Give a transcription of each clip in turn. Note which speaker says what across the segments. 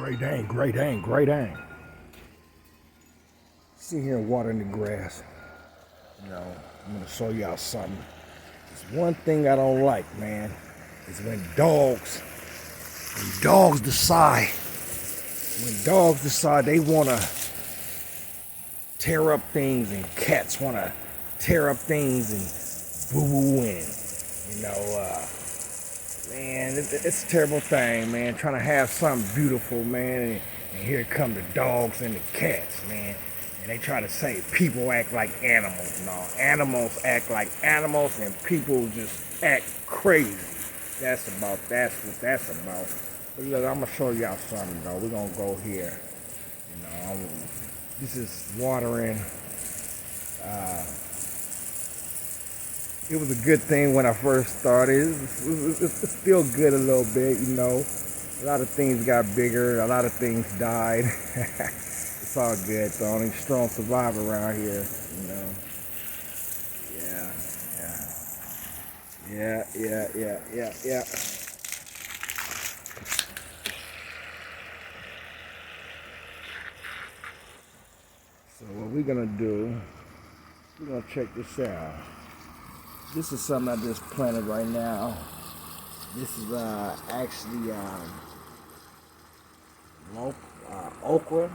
Speaker 1: Greatdane, Greatdane, Greatdane. Sit here and water in the grass. I'm gonna show y'all something. There's one thing I don't like, man, is when dogs decide they wanna tear up things, and cats wanna tear up things and boo-boo man, it's a terrible thing, man, trying to have something beautiful, man, and here come the dogs and the cats, man. And they try to say people act like animals. No, animals act like animals and people just act crazy. That's what that's about. But look, I'm gonna show y'all something though. We're gonna go here. This is watering. It was a good thing when I first started. It's still good a little bit, A lot of things got bigger, a lot of things died. It's all good though. Only strong survivor around here, Yeah. So what we're gonna do, we're gonna check this out. This is something I just planted right now. This is actually okra,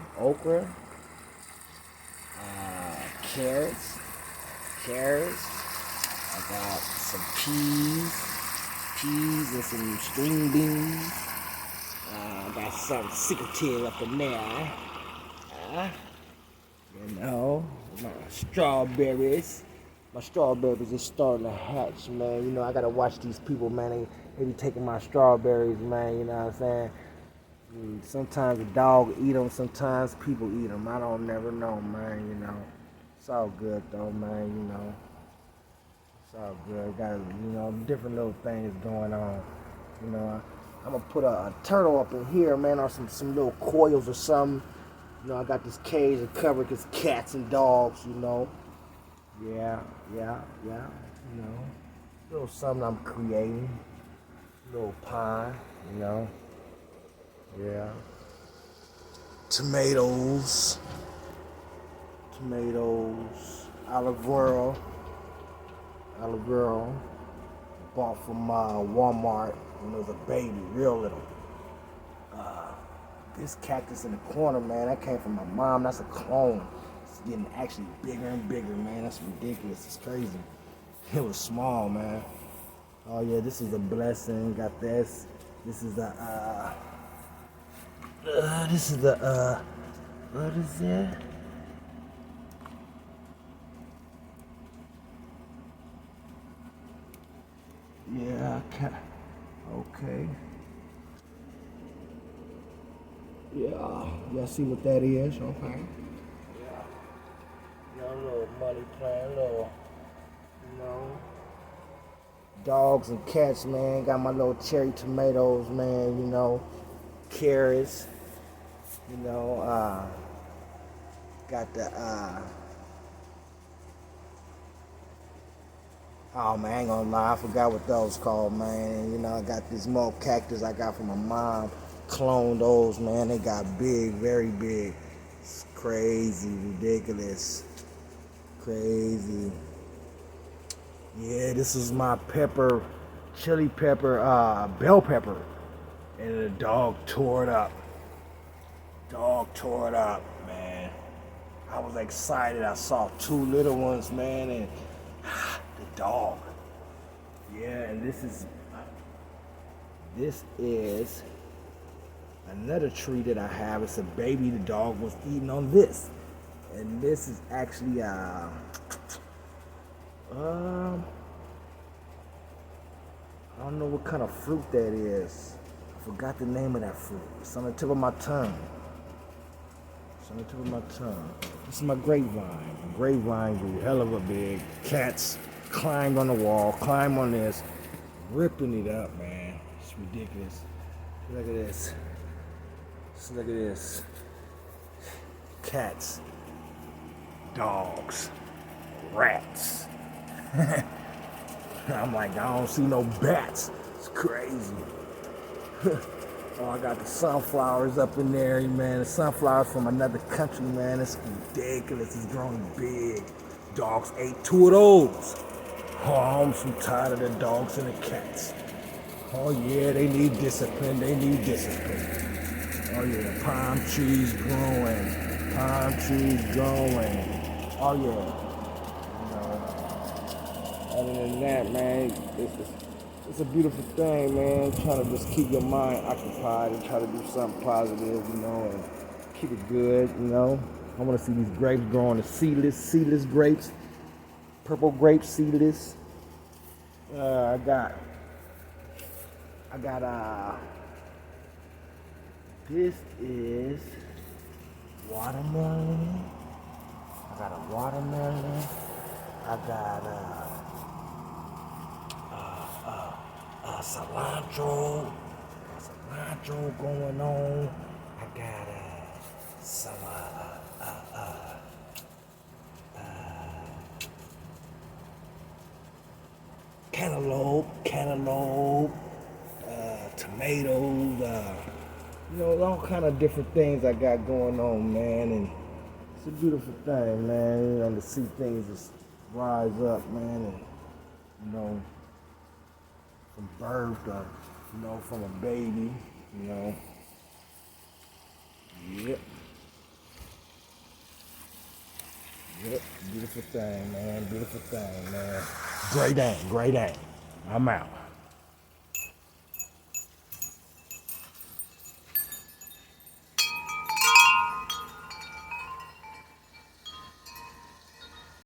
Speaker 1: carrots. I got some peas and some string beans. I got some secretive up in there. My strawberries. My strawberries is starting to hatch, man. I gotta watch these people, man. They be taking my strawberries, man. You know what I'm saying? Sometimes the dog eat them, sometimes people eat them. I don't never know, man. It's all good though, man. It's all good. Got different little things going on. I'm gonna put a turtle up in here, man, or some little coils or something. I got this cage to cover because cats and dogs, Yeah. Little something I'm creating. Little pie, Yeah. Tomatoes. Olive oil. Bought from Walmart when it was a baby, real little. This cactus in the corner, man, that came from my mom. That's a clone. It's getting actually bigger and bigger, man. That's ridiculous. It's crazy. It was small, man. Oh yeah, this is a blessing. Got this. This is the what is it? Yeah, okay. Yeah, y'all see what that is? Okay. Yeah. A little money plant, dogs and cats, man. Got my little cherry tomatoes, man, carrots, got the, oh man, I ain't gonna lie, I forgot what those called, man. I got this more cactus I got from my mom. Cloned those, man. They got big, very big. It's crazy, ridiculous, crazy. Yeah, this is my chili pepper, bell pepper, and the dog tore it up. Man. I was excited. I saw two little ones, man, and the dog. Yeah, and this is another tree that I have. It's a baby. The dog was eating on this, and this is actually I don't know what kind of fruit that is. I forgot the name of that fruit. It's on the tip of my tongue. This is my grapevine. The grapevine grew hell of a big. Cats climbed on the wall, climbed on this, ripping it up, man. It's ridiculous. Look at this. Cats, dogs, rats. I'm like, I don't see no bats. It's crazy. Oh, I got the sunflowers up in there, man. The sunflowers from another country, man. It's ridiculous. It's growing big. Dogs ate 2 of those. Oh, I'm so tired of the dogs and the cats. Oh yeah, they need discipline. They need discipline. Oh yeah, palm trees growing. Palm trees growing. Oh yeah. Other than that, man, it's a beautiful thing, man. Trying to just keep your mind occupied and try to do something positive, and keep it good, I want to see these grapes growing, the seedless grapes, purple grapes, seedless. I got, this is watermelon. I got a watermelon. I got, cilantro going on. I got some cantaloupe, tomatoes, all kind of different things I got going on, man, and it's a beautiful thing, man, to see things just rise up, man, and from birth to, from a baby, Yep. Yep. Beautiful thing, man. Greatdane. I'm out.